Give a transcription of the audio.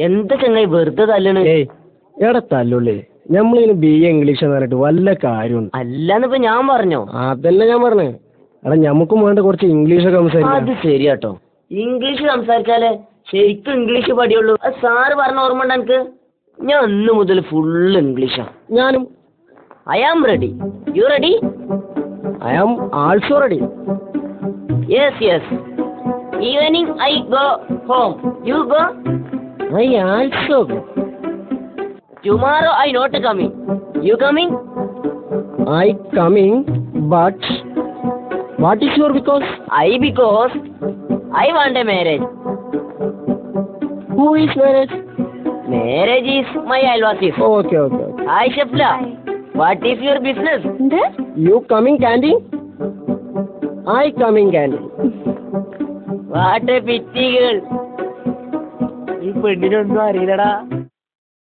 എന്താ ചങ്ങായി വെറുതെ തല്ലണ്? എടാ തല്ലുള്ളേ, നമ്മളിങ്ങനെ BA ഇംഗ്ലീഷ് എന്ന് പറഞ്ഞിട്ട് വല്ല കാര്യമുണ്ട്? അല്ലാന്നിപ്പോ ഞാൻ പറഞ്ഞോ? അതല്ല ഞാൻ പറഞ്ഞേ. എടാ ഞമ്മക്കും വേണ്ട കുറച്ച് ഇംഗ്ലീഷൊക്കെ സംസാരിക്കാം. അത് ശരിയാട്ടോ, ഇംഗ്ലീഷ് സംസാരിച്ചാലേ ശരിക്കും ഇംഗ്ലീഷ് പഠിയുള്ളൂ. സാറ് പറഞ്ഞ ഓർമ്മ ഉണ്ട് എനിക്ക്? ഞാൻ ഇന്ന് മുതൽ ഫുള്ള് ഇംഗ്ലീഷാ. ഞാനും. I am ready. You ready? I am also ready. Yes yes. Evening I go home. You go? I also go. Tomorrow I not coming. You coming? I coming, but what is your because? Because I want a marriage. Who is marriage? Marriage is my Alwasis. Okay. Hi Shafla. What is your business? You coming candy? I coming candy. What a pity girl. ഈ പെണ്ണിനൊന്നും അറിയില്ലടാ.